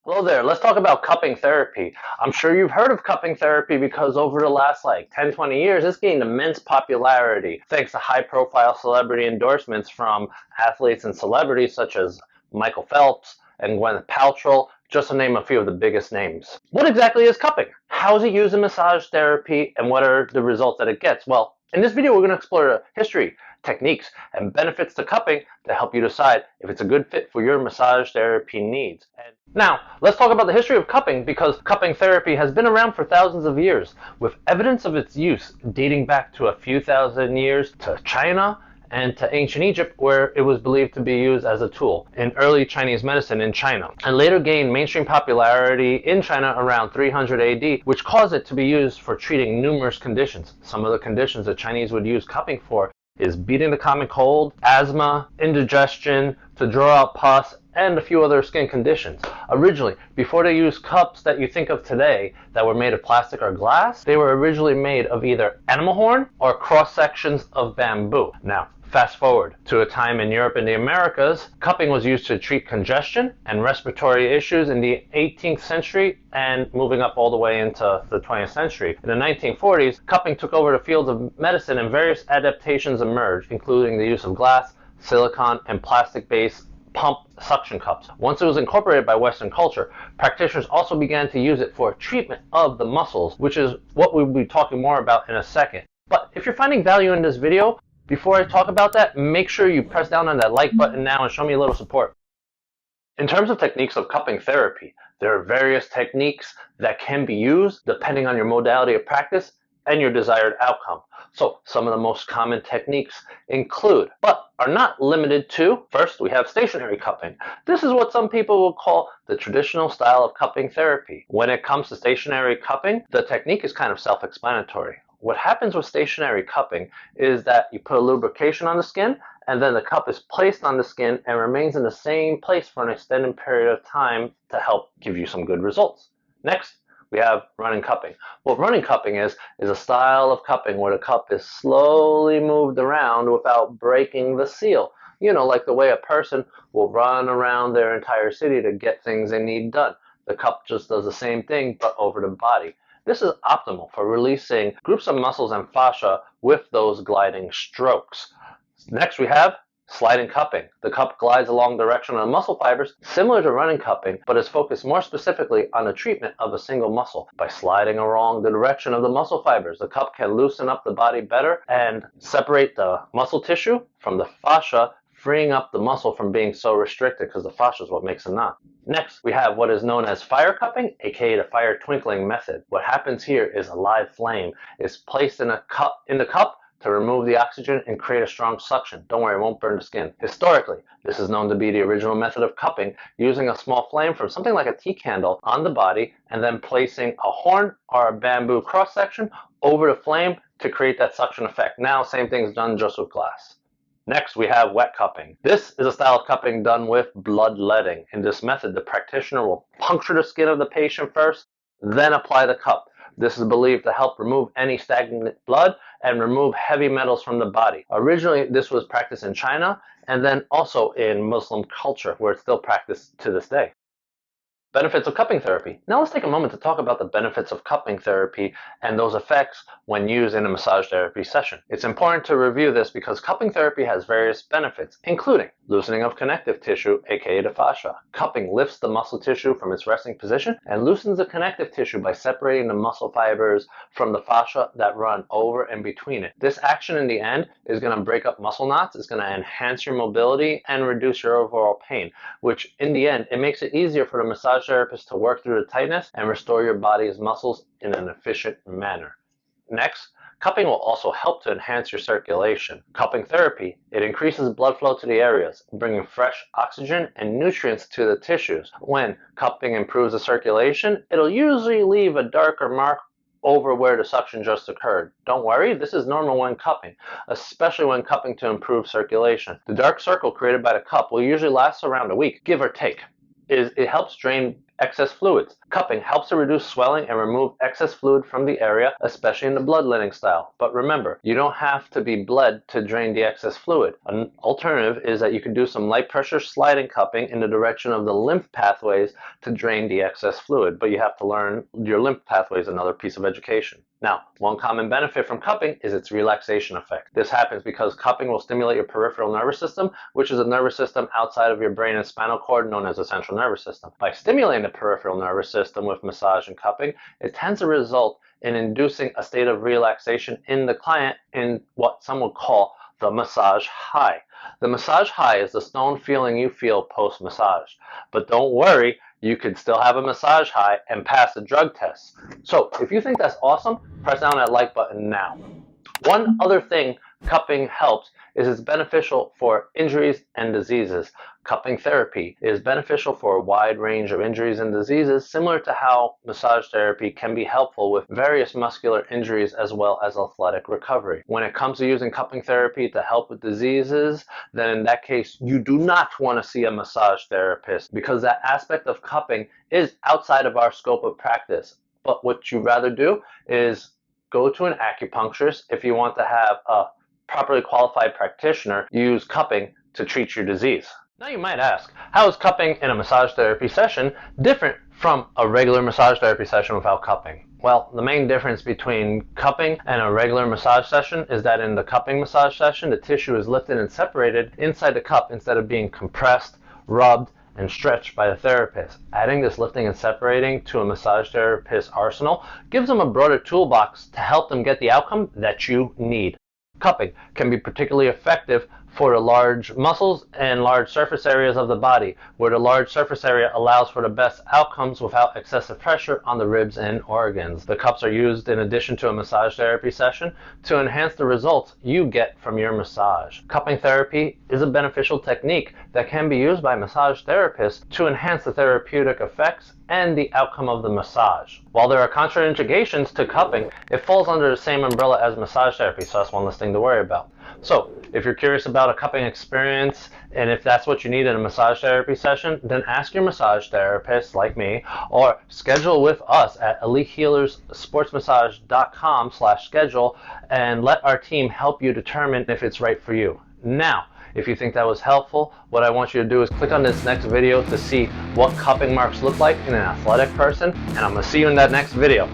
Hello there, let's talk about cupping therapy. I'm sure you've heard of cupping therapy because over the last 10, 20 years, it's gained immense popularity thanks to high profile celebrity endorsements from athletes and celebrities such as Michael Phelps and Gwyneth Paltrow, just to name a few of the biggest names. What exactly is cupping? How is it used in massage therapy and what are the results that it gets? Well, in this video, we're going to explore the history, techniques, and benefits to cupping to help you decide if it's a good fit for your massage therapy needs. And now, let's talk about the history of cupping because cupping therapy has been around for thousands of years, with evidence of its use dating back to a few thousand years to China and to ancient Egypt, where it was believed to be used as a tool in early Chinese medicine in China, and later gained mainstream popularity in China around 300 AD, which caused it to be used for treating numerous conditions. Some of the conditions the Chinese would use cupping for is beating the common cold, asthma, indigestion, to draw out pus, and a few other skin conditions. Originally, before they used cups that you think of today that were made of plastic or glass, they were originally made of either animal horn or cross sections of bamboo. Now, fast forward to a time in Europe and the Americas, cupping was used to treat congestion and respiratory issues in the 18th century and moving up all the way into the 20th century. In the 1940s, cupping took over the fields of medicine and various adaptations emerged, including the use of glass, silicone, and plastic-based pump suction cups. Once it was incorporated by Western culture, practitioners also began to use it for treatment of the muscles, which is what we'll be talking more about in a second. But if you're finding value in this video, before I talk about that, make sure you press down on that like button now and show me a little support. In terms of techniques of cupping therapy, there are various techniques that can be used depending on your modality of practice and your desired outcome. So some of the most common techniques include, but are not limited to, first we have stationary cupping. This is what some people will call the traditional style of cupping therapy. When it comes to stationary cupping, the technique is kind of self-explanatory. What happens with stationary cupping is that you put a lubrication on the skin and then the cup is placed on the skin and remains in the same place for an extended period of time to help give you some good results. Next, we have running cupping. What running cupping is a style of cupping where the cup is slowly moved around without breaking the seal. You know, like the way a person will run around their entire city to get things they need done. The cup just does the same thing but over the body. This is optimal for releasing groups of muscles and fascia with those gliding strokes. Next we have sliding cupping. The cup glides along the direction of the muscle fibers, similar to running cupping, but is focused more specifically on the treatment of a single muscle. By sliding along the direction of the muscle fibers, the cup can loosen up the body better and separate the muscle tissue from the fascia, freeing up the muscle from being so restricted because the fascia is what makes a knot. Next, we have what is known as fire cupping, aka the fire twinkling method. What happens here is a live flame is placed in the cup to remove the oxygen and create a strong suction. Don't worry, it won't burn the skin. Historically, this is known to be the original method of cupping, using a small flame from something like a tea candle on the body and then placing a horn or a bamboo cross section over the flame to create that suction effect. Now, same thing is done just with glass. Next, we have wet cupping. This is a style of cupping done with bloodletting. In this method, the practitioner will puncture the skin of the patient first, then apply the cup. This is believed to help remove any stagnant blood and remove heavy metals from the body. Originally, this was practiced in China and then also in Muslim culture, where it's still practiced to this day. Benefits of cupping therapy. Now let's take a moment to talk about the benefits of cupping therapy and those effects when used in a massage therapy session. It's important to review this because cupping therapy has various benefits, including loosening of connective tissue, aka the fascia. Cupping lifts the muscle tissue from its resting position and loosens the connective tissue by separating the muscle fibers from the fascia that run over and between it. This action in the end is going to break up muscle knots, it's going to enhance your mobility and reduce your overall pain, which in the end, it makes it easier for the massage therapist to work through the tightness and restore your body's muscles in an efficient manner. Next, cupping will also help to enhance your circulation. Cupping therapy, it increases blood flow to the areas, bringing fresh oxygen and nutrients to the tissues. When cupping improves the circulation, it'll usually leave a darker mark over where the suction just occurred. Don't worry, this is normal when cupping, especially when cupping to improve circulation. The dark circle created by the cup will usually last around a week, give or take. It helps drain excess fluids. Cupping helps to reduce swelling and remove excess fluid from the area, especially in the bloodletting style. But remember, you don't have to be bled to drain the excess fluid. An alternative is that you can do some light pressure sliding cupping in the direction of the lymph pathways to drain the excess fluid, but you have to learn your lymph pathways, another piece of education. Now, one common benefit from cupping is its relaxation effect. This happens because cupping will stimulate your peripheral nervous system, which is a nervous system outside of your brain and spinal cord known as the central nervous system. By stimulating the peripheral nervous system with massage and cupping, it tends to result in inducing a state of relaxation in the client in what some would call the massage high. The massage high is the stone feeling you feel post-massage. But don't worry, you can still have a massage high and pass the drug test. So if you think that's awesome, press down that like button now. One other thing cupping helps is it's beneficial for injuries and diseases. Cupping therapy is beneficial for a wide range of injuries and diseases, similar to how massage therapy can be helpful with various muscular injuries as well as athletic recovery. When it comes to using cupping therapy to help with diseases, then in that case, you do not want to see a massage therapist because that aspect of cupping is outside of our scope of practice. But what you'd rather do is go to an acupuncturist if you want to have a properly qualified practitioner use cupping to treat your disease. Now you might ask, how is cupping in a massage therapy session different from a regular massage therapy session without cupping? Well, the main difference between cupping and a regular massage session is that in the cupping massage session, the tissue is lifted and separated inside the cup instead of being compressed, rubbed, and stretched by the therapist. Adding this lifting and separating to a massage therapist's arsenal gives them a broader toolbox to help them get the outcome that you need. Cupping can be particularly effective for the large muscles and large surface areas of the body, where the large surface area allows for the best outcomes without excessive pressure on the ribs and organs. The cups are used in addition to a massage therapy session to enhance the results you get from your massage. Cupping therapy is a beneficial technique that can be used by massage therapists to enhance the therapeutic effects and the outcome of the massage. While there are contraindications to cupping, it falls under the same umbrella as massage therapy, so that's one less thing to worry about. So, if you're curious about a cupping experience, and if that's what you need in a massage therapy session, then ask your massage therapist, like me, or schedule with us at elitehealerssportsmassage.com/schedule, and let our team help you determine if it's right for you. Now, if you think that was helpful, what I want you to do is click on this next video to see what cupping marks look like in an athletic person, and I'm going to see you in that next video.